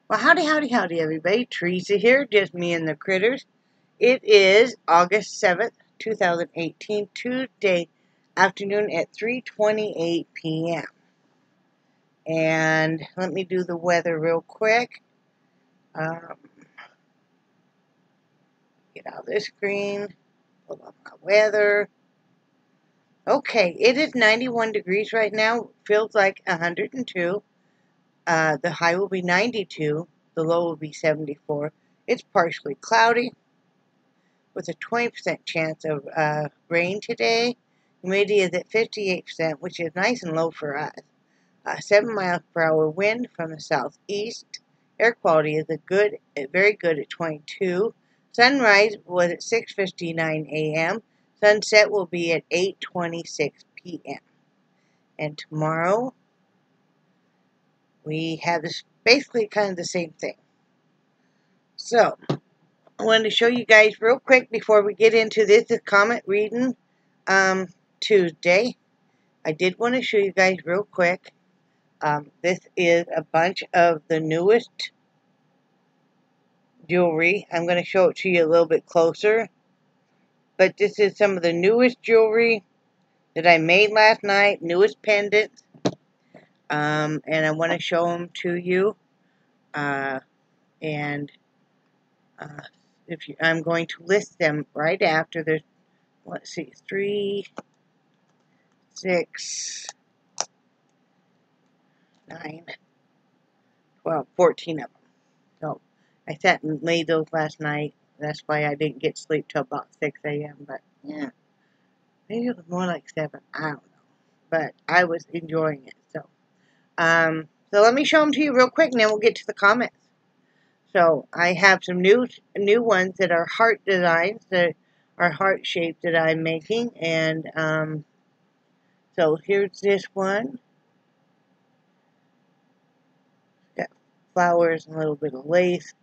Well, howdy, howdy, howdy, everybody. Teresa here, just me and the critters. It is August 7th, 2018, Tuesday afternoon at 3:28 p.m. And let me do the weather real quick. Get out of this screen, pull up my weather. Okay, it is 91 degrees right now. Feels like 102. The high will be 92. The low will be 74. It's partially cloudy with a 20% chance of rain today. Humidity is at 58%, which is nice and low for us. 7 miles per hour wind from the southeast. Air quality is very good at 22. Sunrise was at 6:59 a.m. Sunset will be at 8:26 p.m. And tomorrow we have this basically kind of the same thing. So I wanted to show you guys real quick before we get into this comment reading Tuesday. I did want to show you guys real quick. This is a bunch of the newest jewelry. I'm going to show it to you a little bit closer. But this is some of the newest jewelry that I made last night. Newest pendants. And I want to show them to you. I'm going to list them right after. There's, let's see, 3, 6, 9, 12, 14 of them. So I sat and made those last night. That's why I didn't get sleep till about 6 a.m. But yeah, maybe it was more like 7. I don't know. But I was enjoying it. So let me show them to you real quick, and then we'll get to the comments. So I have some new ones that are heart designs, that are heart shaped that I'm making, and so here's this one. Got flowers and a little bit of lace.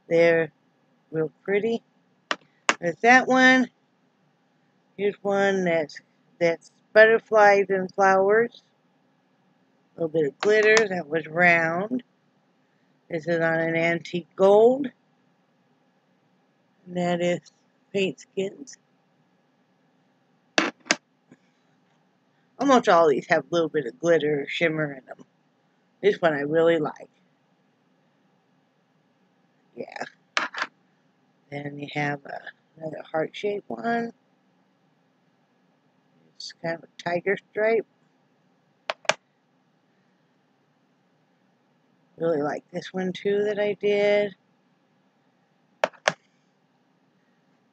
They're real pretty. There's that one. Here's one that's butterflies and flowers. A little bit of glitter. That was round. This is on an antique gold. And that is paint skins. Almost all these have a little bit of glitter or shimmer in them. This one I really like. Yeah. Then you have another heart-shaped one. It's kind of a tiger stripe. Really like this one too that I did.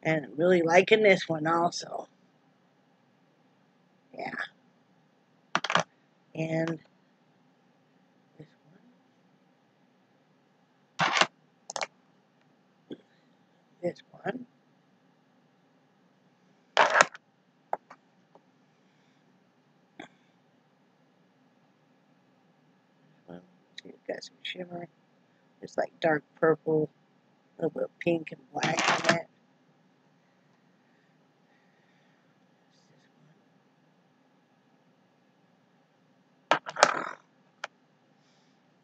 And I'm really liking this one also. Yeah. And this one. This one. See, it's got some shimmer. It's like dark purple, a little bit of pink and black in it.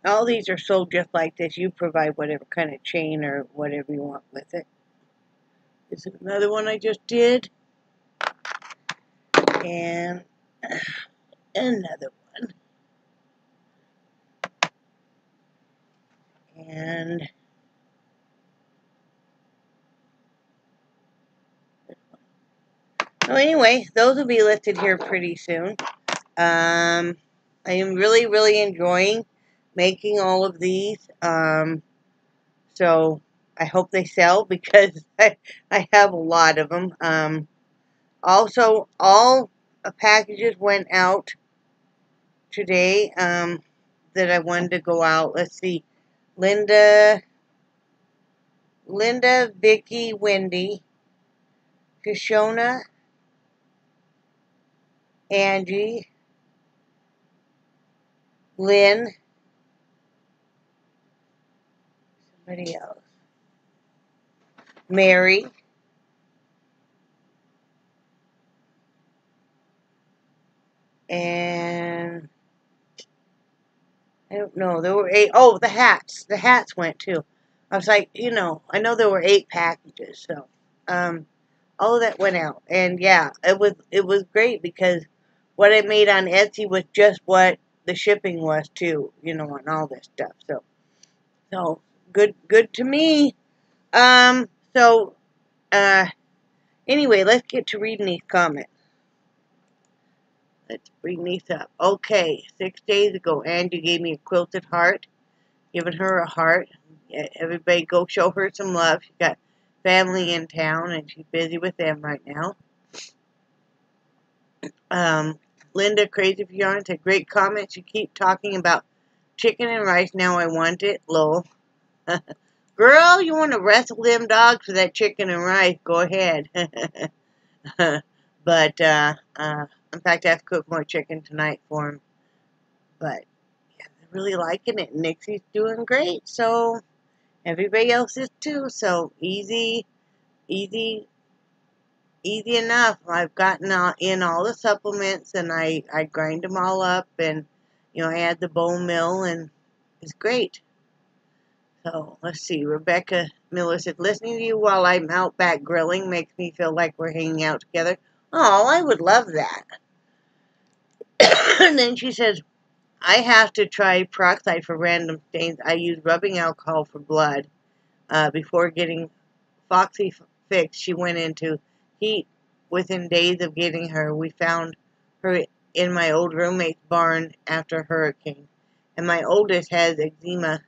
All these are sold just like this. You provide whatever kind of chain or whatever you want with it. This is another one I just did. And another one. And this one. So anyway, those will be listed here pretty soon. I am really, really enjoying making all of these. So I hope they sell because I have a lot of them. Also, all packages went out today that I wanted to go out. Let's see. Linda, Vicky, Wendy, Kishona, Angie, Lynn, somebody else, Mary, and I don't know. There were 8. Oh, the hats. The hats went too. I was like, I know there were 8 packages, so all of that went out. And yeah, it was great because what I made on Etsy was just what the shipping was too, and all this stuff. So good to me. So anyway, let's get to reading these comments. Let's bring these up. Okay, 6 days ago, Angie gave me a quilted heart. Giving her a heart. Everybody go show her some love. She got family in town, and she's busy with them right now. Linda, Crazy for Yarn, said, great comments. You keep talking about chicken and rice. Now I want it. Lol. Girl, you want to wrestle them dogs for that chicken and rice? Go ahead. But, in fact, I have to cook more chicken tonight for him. But, yeah, they're really liking it. Nixie's doing great, so everybody else is too. So, easy enough. I've gotten in all the supplements, and I grind them all up, and, I add the bone meal, and it's great. So, let's see. Rebecca Miller said, listening to you while I'm out back grilling makes me feel like we're hanging out together. Oh, I would love that. And then she says, I have to try peroxide for random stains. I use rubbing alcohol for blood. Before getting Foxy fixed, she went into heat within days of getting her. We found her in my old roommate's barn after a hurricane. And my oldest has eczema.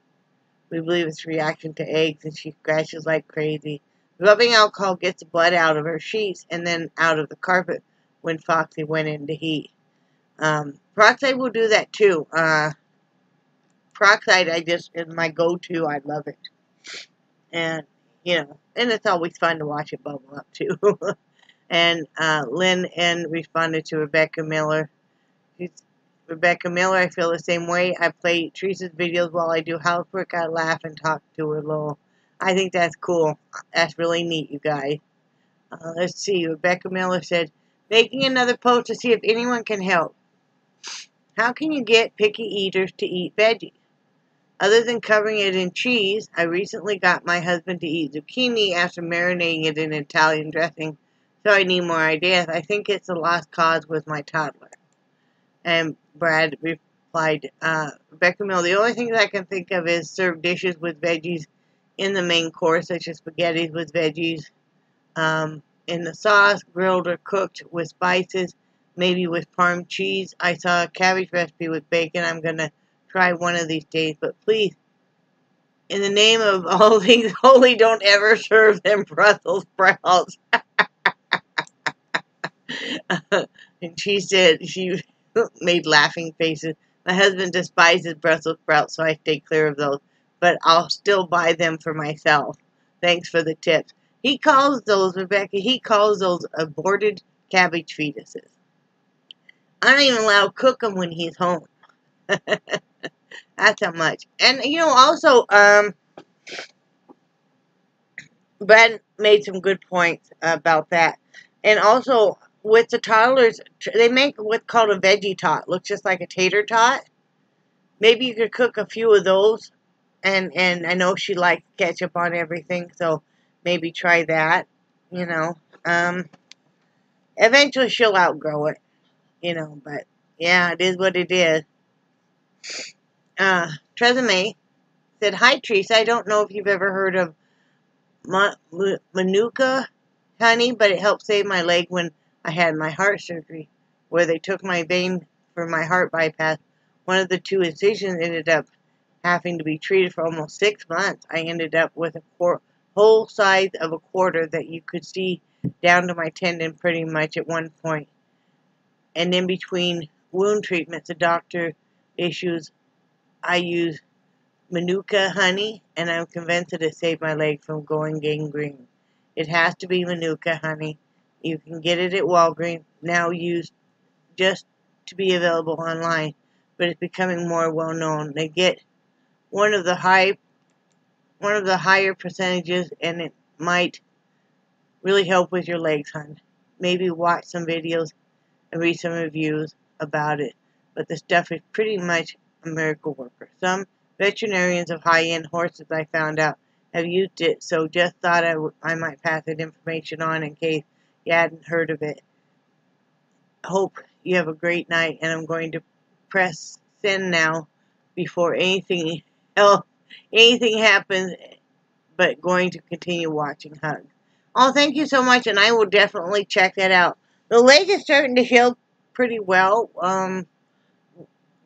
We believe it's a reaction to eggs, and she scratches like crazy. Rubbing alcohol gets the blood out of her sheets and then out of the carpet when Foxy went into heat. Peroxide will do that too. Peroxide is my go-to. I love it. And, and it's always fun to watch it bubble up too. And Lynn N. responded to Rebecca Miller. Rebecca Miller, I feel the same way. I play Teresa's videos while I do housework. I laugh and talk to her a little. I think that's cool. That's really neat, you guys. Let's see. Rebecca Miller said, making another post to see if anyone can help. How can you get picky eaters to eat veggies? Other than covering it in cheese, I recently got my husband to eat zucchini after marinating it in Italian dressing, so I need more ideas. I think it's a lost cause with my toddler. And Brad replied, Rebecca Mill, the only thing that I can think of is serve dishes with veggies in the main course, such as spaghetti with veggies in the sauce, grilled or cooked with spices, maybe with parm cheese. I saw a cabbage recipe with bacon. I'm going to try one of these days, but please, in the name of all things holy, don't ever serve them Brussels sprouts. And she said she made laughing faces. My husband despises Brussels sprouts, so I stay clear of those. But I'll still buy them for myself. Thanks for the tips. He calls those, Rebecca, aborted cabbage fetuses. I don't even allow to cook them when he's home. That's how much. And, also, Brad made some good points about that. And also, with the toddlers, they make what's called a veggie tot. Looks just like a tater tot. Maybe you could cook a few of those. And I know she likes ketchup on everything, so maybe try that. Eventually she'll outgrow it. But yeah, it is what it is. Tresemme said, hi, Teresa. I don't know if you've ever heard of Manuka honey, but it helped save my leg when I had my heart surgery, where they took my vein for my heart bypass. One of the 2 incisions ended up having to be treated for almost 6 months. I ended up with a whole size of a quarter that you could see down to my tendon pretty much at one point. And in between wound treatments, the doctor issues, I use Manuka honey, and I'm convinced that it saved my leg from going gangrene. It has to be Manuka honey. You can get it at Walgreens, now used just to be available online, but it's becoming more well known. They get one of the higher percentages, and it might really help with your legs, hon. Maybe watch some videos and read some reviews about it. But the stuff is pretty much a miracle worker. Some veterinarians of high-end horses, I found out, have used it, so just thought I might pass that information on in case you hadn't heard of it. Hope you have a great night, and I'm going to press send now before anything else, anything happens, but going to continue watching. Hug. Oh, thank you so much, and I will definitely check that out. The leg is starting to heal pretty well,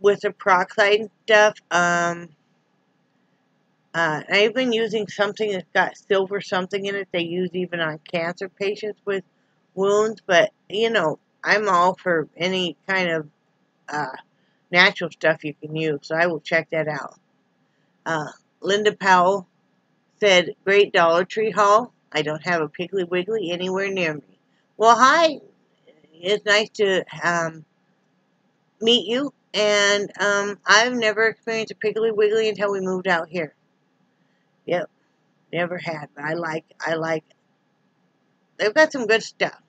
with the peroxide and stuff. I've been using something that's got silver something in it. They use even on cancer patients with wounds, but, you know, I'm all for any kind of natural stuff you can use, so I will check that out. Linda Powell said, great Dollar Tree haul. I don't have a Piggly Wiggly anywhere near me. Well, hi. It's nice to meet you, and I've never experienced a Piggly Wiggly until we moved out here. Yep, never had, but I like it. They've got some good stuff.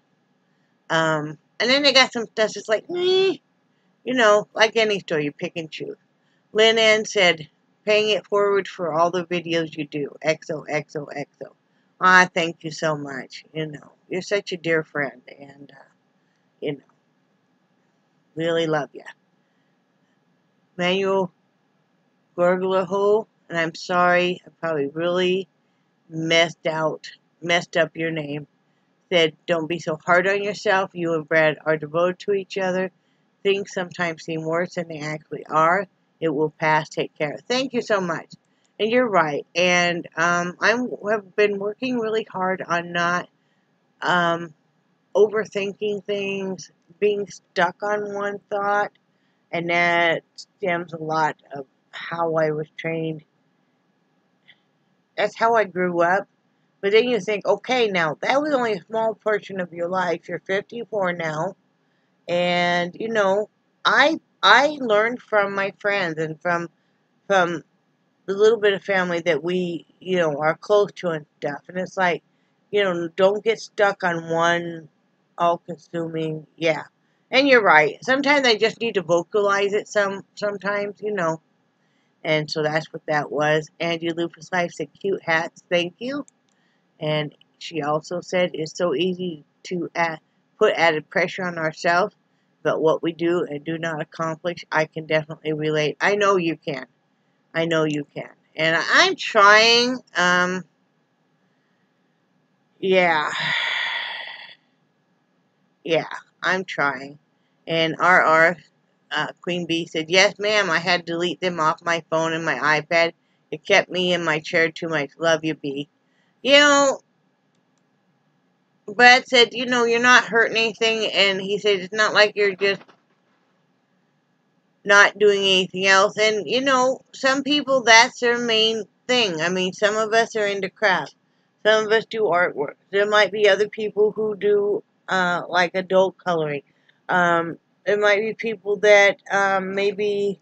And then they got some stuff that's like, meh, you know, like any store, you pick and choose. Lynn Ann said, paying it forward for all the videos you do. XOXOXO. Ah, thank you so much. You know, you're such a dear friend, and, you know, really love you. Manuel Gorgulaho, and I'm sorry, I probably really messed up your name. Said, don't be so hard on yourself. You and Brad are devoted to each other. Things sometimes seem worse than they actually are. It will pass. Take care. Thank you so much. And you're right. And I have been working really hard on not overthinking things, being stuck on one thought. And that stems a lot of how I was trained. That's how I grew up. But then you think, okay, now, that was only a small portion of your life. You're 54 now. And, you know, I learned from my friends and from the little bit of family that we, you know, are close to and stuff. And it's like, you know, don't get stuck on one all-consuming, yeah. And you're right. Sometimes I just need to vocalize it sometimes, you know. And so that's what that was. Angie Lupus Life said, cute hats, thank you. And she also said, it's so easy to put added pressure on ourselves, but what we do and do not accomplish, I can definitely relate. I know you can. I know you can. And I'm trying, yeah, I'm trying. And RR, Queen Bee said, yes, ma'am, I had to delete them off my phone and my iPad. It kept me in my chair too much. Love you, Bee. You know, Brad said, you know, you're not hurting anything, and he said, it's not like you're just not doing anything else. And, you know, some people, that's their main thing. I mean, some of us are into craft. Some of us do artwork. There might be other people who do, like, adult coloring. There might be people that, maybe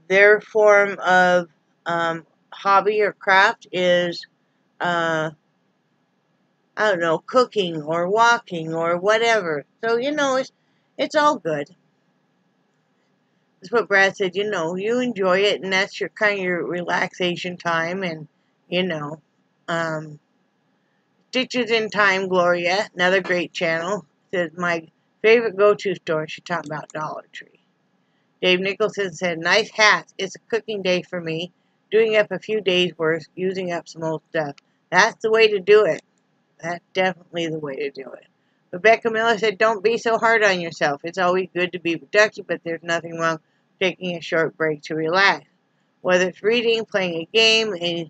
their form of, hobby or craft is, I don't know, cooking or walking or whatever. So, you know, it's all good. That's what Brad said, you know, you enjoy it, and that's your kind of your relaxation time. And, you know, Stitches in Time, Gloria, another great channel, says my favorite go-to store. She talked about Dollar Tree. Dave Nicholson said, nice hats. It's a cooking day for me. Doing up a few days worth, using up some old stuff. That's the way to do it. That's definitely the way to do it. Rebecca Miller said, don't be so hard on yourself. It's always good to be productive, but there's nothing wrong with taking a short break to relax. Whether it's reading, playing a game,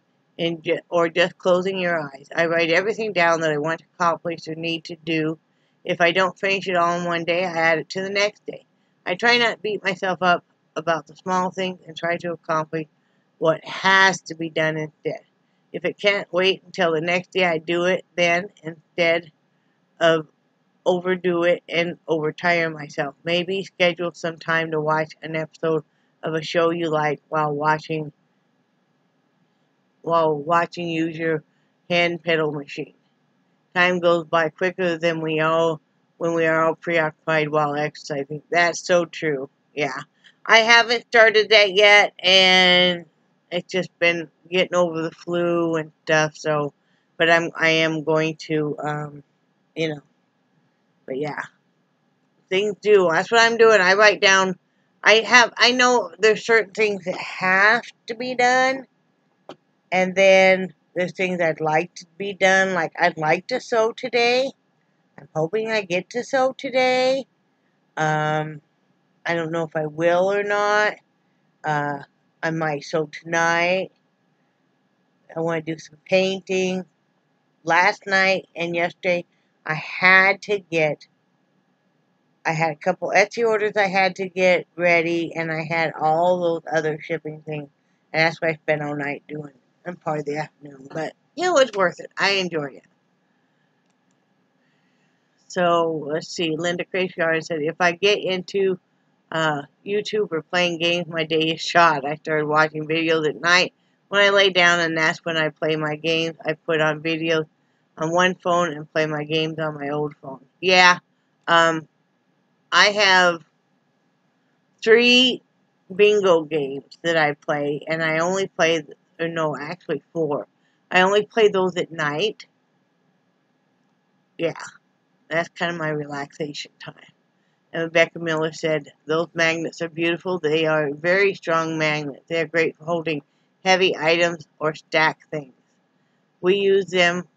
or just closing your eyes. I write everything down that I want to accomplish or need to do. If I don't finish it all in one day, I add it to the next day. I try not to beat myself up about the small things and try to accomplish what has to be done instead. If it can't wait until the next day, I do it then instead of overdo it and overtire myself. Maybe schedule some time to watch an episode of a show you like while watching use your hand pedal machine. Time goes by quicker than when we are all preoccupied while exercising. That's so true. Yeah. I haven't started that yet, and it's just been getting over the flu and stuff. So, but I am going to, you know. But yeah, things do. That's what I'm doing. I write down. I know there's certain things that have to be done, and then there's things I'd like to be done. Like I'd like to sew today. I'm hoping I get to sew today. I don't know if I will or not. Uh, I might sew tonight. I want to do some painting. Last night and yesterday, I had a couple Etsy orders I had to get ready, and I had all those other shipping things. And that's what I spent all night doing, and part of the afternoon. But, it was worth it. I enjoyed it. So, let's see. Linda Crayfield said, if I get into YouTube or playing games, my day is shot. I started watching videos at night when I lay down, and that's when I play my games. I put on videos on one phone and play my games on my old phone. Yeah, I have 3 bingo games that I play, and I only play, or no, actually 4. I only play those at night. Yeah, that's kind of my relaxation time. And Rebecca Miller said, those magnets are beautiful. They are very strong magnets. They are great for holding heavy items or stack things. We use them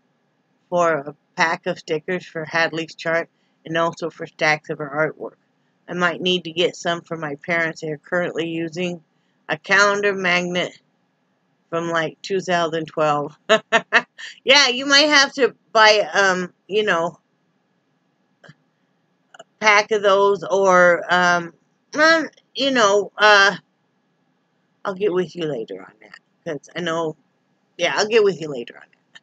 for a pack of stickers for Hadley's chart and also for stacks of our artwork. I might need to get some for my parents. They are currently using a calendar magnet from like 2012. Yeah, you might have to buy, you know, pack of those, or you know, I'll get with you later on that, because I know, yeah, I'll get with you later on that.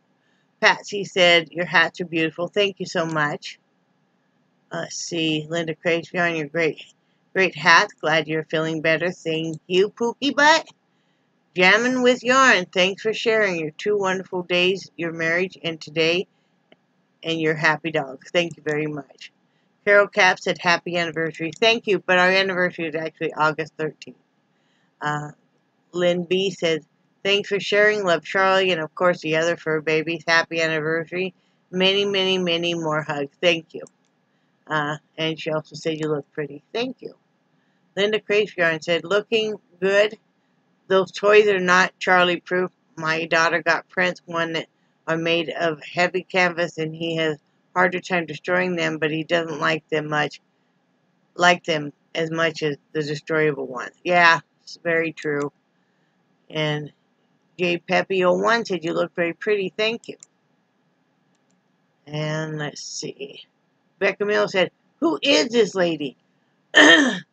Patsy said, your hats are beautiful. Thank you so much. Let's see, Linda Crazy on your great hats. Glad you're feeling better. Thank you, Pookie Butt. Jamming with Yarn. Thanks for sharing your 2 wonderful days, your marriage, and today, and your happy dogs. Thank you very much. Carol Cap said, happy anniversary. Thank you, but our anniversary is actually August 13th. Lynn B says, thanks for sharing. Love Charlie, and of course the other fur babies. Happy anniversary. Many, many, many more hugs. Thank you. And she also said, you look pretty. Thank you. Linda Crayfield said, looking good. Those toys are not Charlie proof. My daughter got prints, one that are made of heavy canvas, and he has harder time destroying them, but he doesn't like them as much as the destroyable ones. Yeah, it's very true. And J Peppy01 said, you look very pretty. Thank you. And let's see. Becca Mill said, who is this lady? Can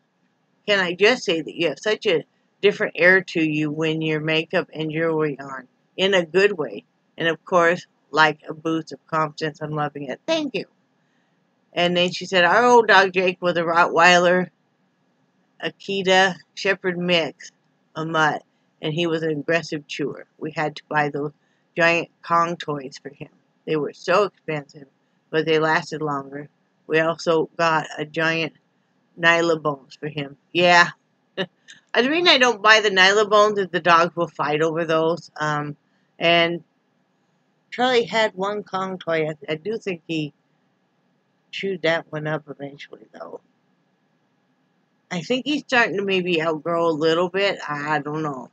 I just say that you have such a different air to you when your makeup and jewelry on, in a good way. And of course, like a boost of confidence. I'm loving it. Thank you. And then she said, our old dog Jake was a Rottweiler, Akita Shepherd mix, a mutt, and he was an aggressive chewer. We had to buy those giant Kong toys for him. They were so expensive, but they lasted longer. We also got a giant Nyla bones for him. Yeah. The reason I don't buy the Nyla bones is the dogs will fight over those. And Charlie had one Kong toy. I do think he chewed that one up eventually, though. I think he's starting to maybe outgrow a little bit. I don't know.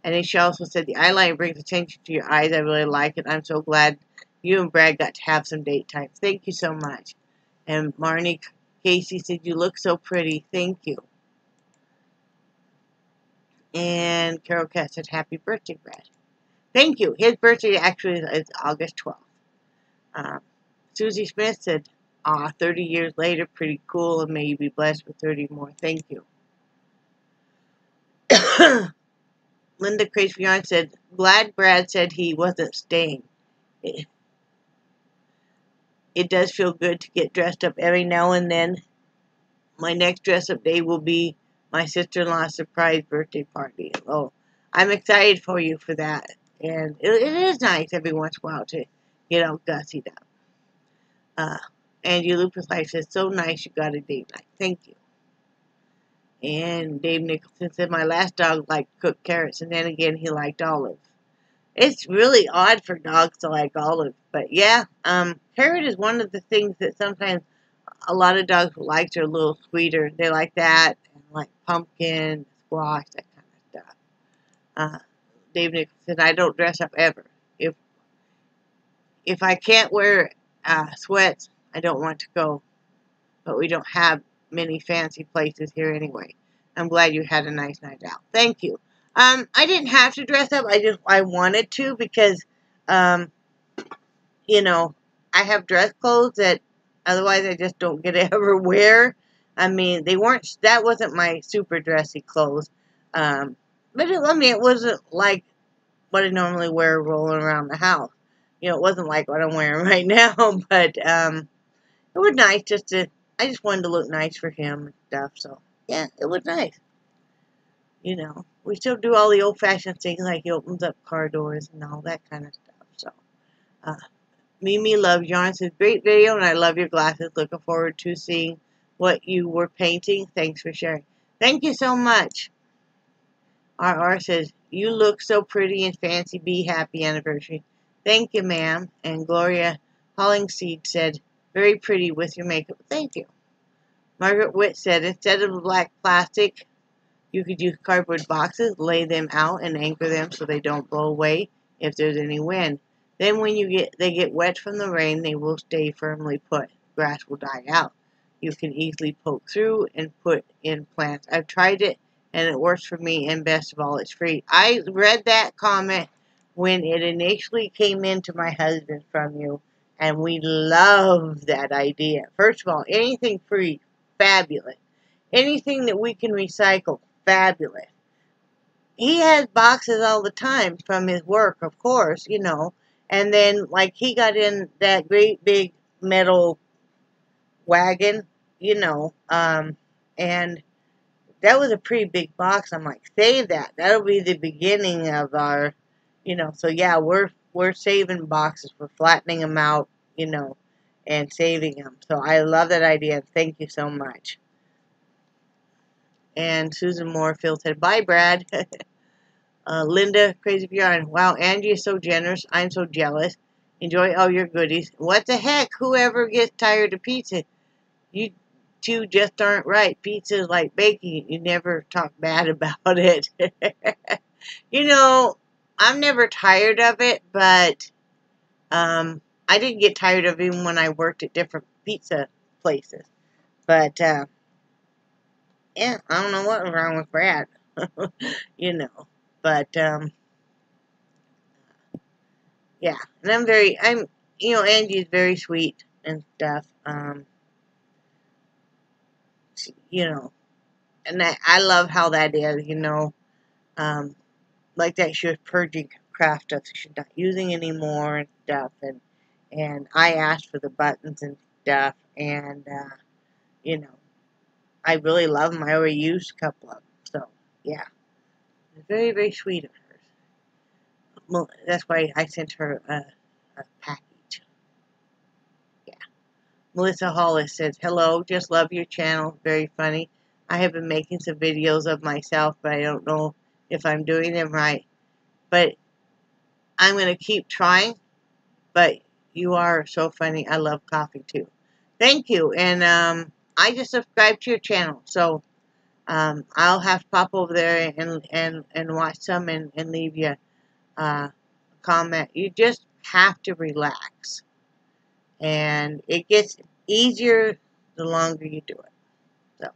And then she also said, the eyeliner brings attention to your eyes. I really like it. I'm so glad you and Brad got to have some date time. Thank you so much. And Marnie Casey said, you look so pretty. Thank you. And Carol Cat said, happy birthday, Brad. Thank you. His birthday actually is August 12th. Susie Smith said, 30 years later, pretty cool, and may you be blessed with 30 more. Thank you. Linda Crazion said, glad Brad said he wasn't staying. It does feel good to get dressed up every now and then. My next dress-up day will be my sister-in-law's surprise birthday party. Oh, I'm excited for you for that. And it is nice every once in a while to get all gussied up. Angie Lupus Life says, so nice you got a date night. Thank you. And Dave Nicholson said, my last dog liked cooked carrots, and then again he liked olives. It's really odd for dogs to like olives, but yeah, carrot is one of the things that sometimes a lot of dogs like. They're a little sweeter. They like that, and like pumpkin, squash, that kind of stuff. Dave Nicholson, I don't dress up ever. If I can't wear sweats, I don't want to go. But we don't have many fancy places here anyway. I'm glad you had a nice night out. Thank you. I didn't have to dress up. I wanted to because, you know, I have dress clothes that otherwise I just don't get to ever wear. I mean, that wasn't my super dressy clothes. But it wasn't like what I normally wear rolling around the house. You know, it wasn't like what I'm wearing right now, but, it was nice I just wanted to look nice for him and stuff, so, yeah, it was nice. You know, we still do all the old-fashioned things, like he opens up car doors and all that kind of stuff, so, Mimi loves yarn, says, great video, and I love your glasses, looking forward to seeing what you were painting, thanks for sharing. Thank you so much. RR says, you look so pretty and fancy, be happy anniversary. Thank you, ma'am. And Gloria Hollingseed said, very pretty with your makeup. Thank you. Margaret Witt said, instead of black plastic, you could use cardboard boxes, lay them out, and anchor them so they don't blow away if there's any wind. Then when they get wet from the rain, they will stay firmly put. Grass will die out. You can easily poke through and put in plants. I've tried it, and it works for me, and best of all, it's free. I read that comment when it initially came into my husband from you, and we love that idea. First of all, anything free, fabulous. Anything that we can recycle, fabulous. He has boxes all the time from his work, of course, you know, and then, like, he got in that great big metal wagon, you know, and that was a pretty big box. I'm like, save that. That'll be the beginning of our, you know. So yeah, we're saving boxes. We're flattening them out, you know, and saving them. So I love that idea. Thank you so much. And Susan Moorfield said, bye, Brad. Linda, crazy yarn. Wow, Angie is so generous. I'm so jealous. Enjoy all your goodies. What the heck? Whoever gets tired of pizza? You two just aren't right. Pizza is like baking. You never talk bad about it. You know, I'm never tired of it, but I didn't get tired of it even when I worked at different pizza places. But, yeah, I don't know what was wrong with Brad. You know, but, yeah, and you know, Angie's very sweet and stuff, you know, and I love how that is, you know, like that she was purging craft stuff, so she's not using anymore and stuff, and I asked for the buttons and stuff, and, you know, I really love them. I already used a couple of them, so, yeah, it's very, very sweet of hers. Well, that's why I sent her a package. Yeah. Melissa Hollis says, hello, just love your channel, very funny. I have been making some videos of myself, but I don't know if I'm doing them right. But I'm going to keep trying, but you are so funny. I love coffee, too. Thank you, and I just subscribed to your channel, so I'll have to pop over there and watch some and leave you a comment. You just have to relax, and it gets easier the longer you do it. So,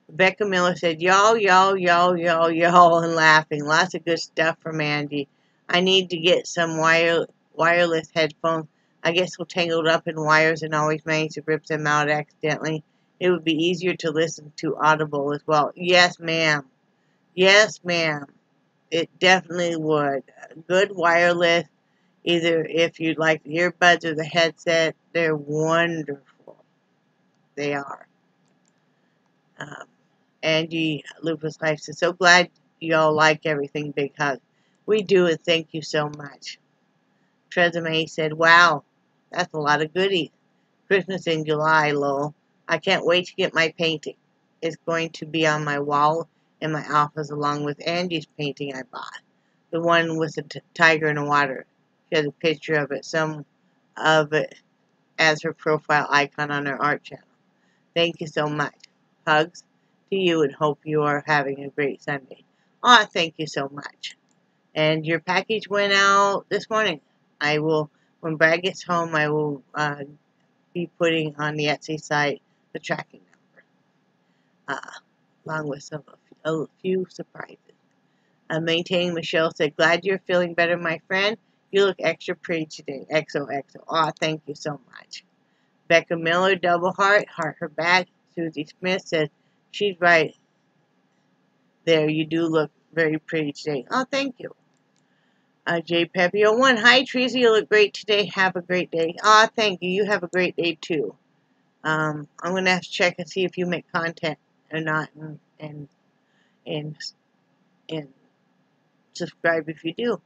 Rebecca Miller said, y'all, and laughing. Lots of good stuff from Angie. I need to get some wireless headphones. I get so tangled up in wires and always manage to rip them out accidentally. It would be easier to listen to Audible as well. Yes, ma'am. Yes, ma'am. It definitely would. Good wireless, either if you'd like the earbuds or the headset, they're wonderful. They are. Angie Lupus Life says, so glad y'all like everything. Big hug. We do, and thank you so much. Tresemme said, wow, that's a lot of goodies. Christmas in July, lol. I can't wait to get my painting. is going to be on my wall in my office along with Angie's painting I bought. The one with the tiger in the water. She has a picture of it, some of it as her profile icon on her art channel. Thank you so much. Hugs to you and hope you are having a great Sunday. Aw, thank you so much. And your package went out this morning. I will, when Brad gets home, I will be putting on the Etsy site the tracking number, along with a few surprises. Maintaining Michelle said, glad you're feeling better, my friend. You look extra pretty today. XOXO. Aw, thank you so much. Becca Miller, double heart her back. Susie Smith said, she's right there. You do look very pretty today. Oh, thank you. J. Pepe 01. Hi, Teresa. You look great today. Have a great day. Ah, thank you. You have a great day, too. I'm going to have to check and see if you make content or not and subscribe if you do.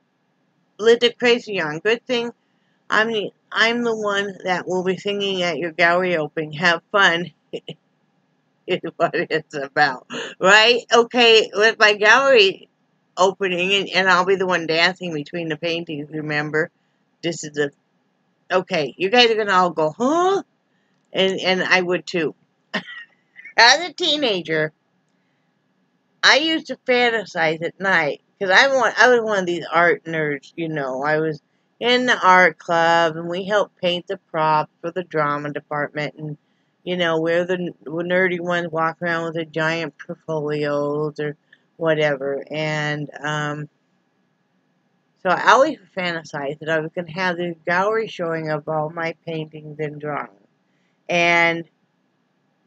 Linda Crazy Yarn. Good thing I'm the one that will be singing at your gallery opening. Have fun. Is what it's about. Right? Okay, with my gallery opening, and I'll be the one dancing between the paintings, remember? This is the... Okay, you guys are going to all go, huh? And I would too. As a teenager, I used to fantasize at night, because I was one of these art nerds, you know. I was in the art club, and we helped paint the props for the drama department, and you know, we're the nerdy ones walk around with the giant portfolios or whatever. And so I always fantasized that I was going to have this gallery showing of all my paintings and drawings. And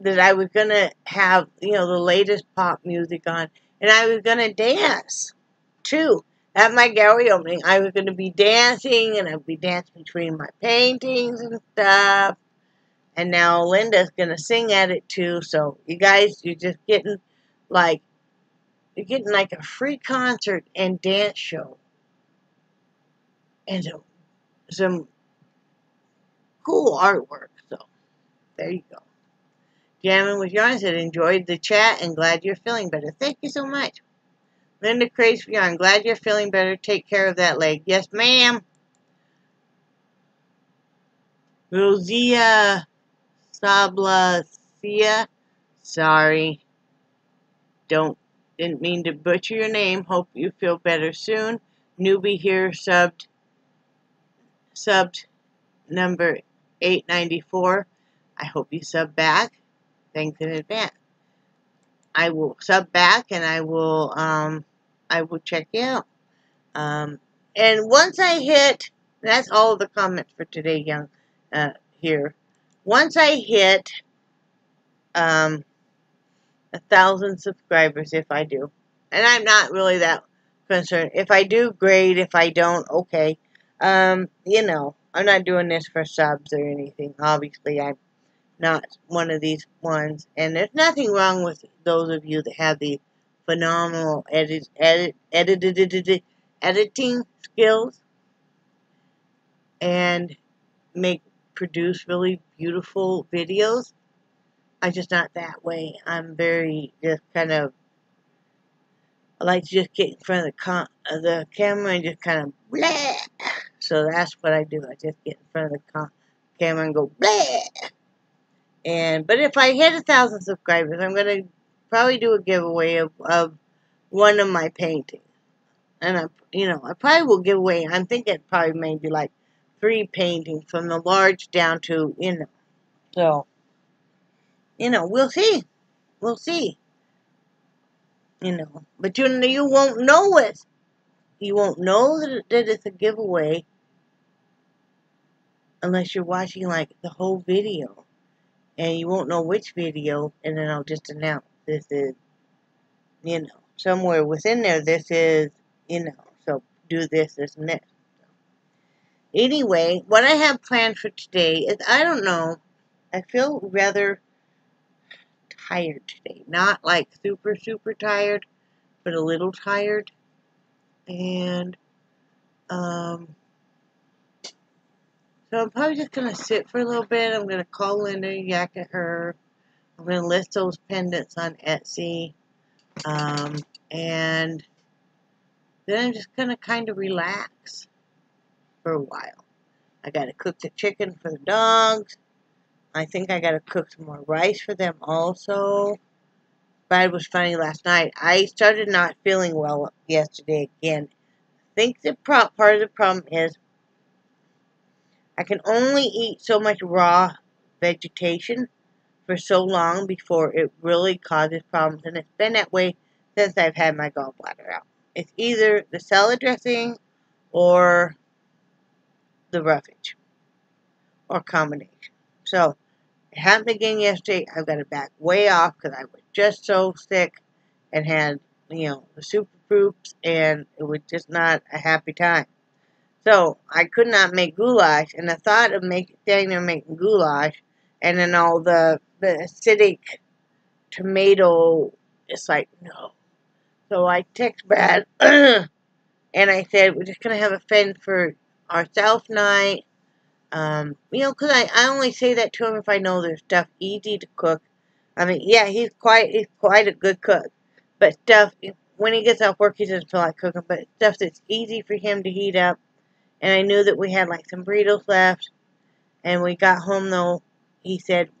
that I was going to have, you know, the latest pop music on. And I was going to dance, too. At my gallery opening, I was going to be dancing, and I'd be dancing between my paintings and stuff. And now Linda's going to sing at it too. So you guys, you're just getting like a free concert and dance show. And some cool artwork. So there you go. Jamming with Yarn said, enjoyed the chat and glad you're feeling better. Thank you so much. Linda Craze for Yarn, glad you're feeling better. Take care of that leg. Yes, ma'am. Rosia Sablacia. Sorry. Didn't mean to butcher your name. Hope you feel better soon. Newbie here subbed number 894. I hope you sub back. Thanks in advance. I will sub back and I will check you out. And once I hit, that's all the comments for today, young here. Once I hit 1,000 subscribers, if I do. And I'm not really that concerned. If I do, great. If I don't, okay. You know, I'm not doing this for subs or anything. Obviously, I'm not one of these ones. And there's nothing wrong with those of you that have the phenomenal editing skills and produce really beautiful videos. I'm just not that way. I'm very just kind of, I like to just get in front of the camera and just kind of blah. So that's what I do. I just get in front of the camera and go blah. But if I hit 1,000 subscribers, I'm gonna probably do a giveaway of one of my paintings. And I probably will give away. I'm thinking probably maybe like 3 paintings from the large down to So. We'll see. We'll see. But you won't know it. You won't know that it's a giveaway unless you're watching like the whole video. And you won't know which video, and then I'll just announce this is, somewhere within there, this is, so do this, and this. Anyway, what I have planned for today is, I don't know, I feel rather tired today. Not like super, super tired, but a little tired. And, so I'm probably just going to sit for a little bit. I'm going to call Linda, yak at her. I'm going to list those pendants on Etsy. And then I'm just going to kind of relax for a while. I got to cook the chicken for the dogs. I think I got to cook some more rice for them also. But it was funny last night. I started not feeling well yesterday again. I think the part of the problem is I can only eat so much raw vegetation for so long before it really causes problems. And it's been that way since I've had my gallbladder out. It's either the salad dressing or the roughage or combination. So it happened again yesterday. I've got to back way off because I was just so sick and had, the super poops, and it was just not a happy time. So I could not make goulash, and the thought of standing there making goulash, and then all the acidic tomato, it's like, no. So I text Brad, and I said, we're just going to have a fend for ourselves night. Because I only say that to him if I know there's stuff easy to cook. I mean, yeah, he's quite a good cook. But stuff, when he gets off work, he doesn't feel like cooking. But stuff that's easy for him to heat up. And I knew that we had like some burritos left. And we got home, though, he said,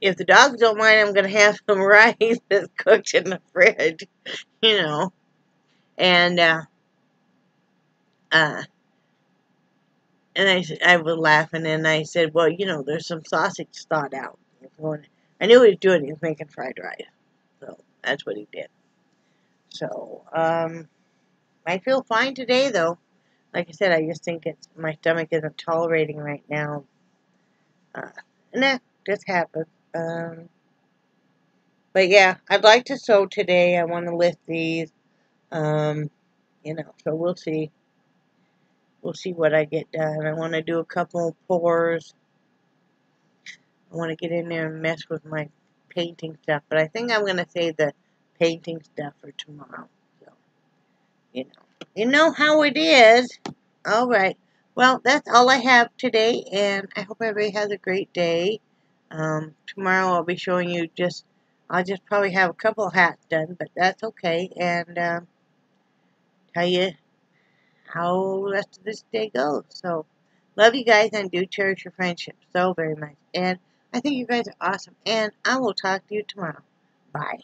if the dogs don't mind, I'm going to have some rice that's cooked in the fridge, And, and I was laughing, and I said, well, there's some sausage thawed out. I knew he was doing it. He was making fried rice. So that's what he did. So, I feel fine today, though. Like I said, I just think my stomach isn't tolerating right now. And that just happened. But yeah, I'd like to sew today. I want to list these. So we'll see. We'll see what I get done. I want to do a couple pours. I want to get in there and mess with my painting stuff. But I think I'm going to save the painting stuff for tomorrow. So, you know how it is. All right. Well, that's all I have today. And I hope everybody has a great day. Tomorrow I'll be showing you I'll just probably have a couple of hats done. But that's okay. And tell you how the rest of this day goes. So, love you guys and do cherish your friendship so very much. And I think you guys are awesome. And I will talk to you tomorrow. Bye.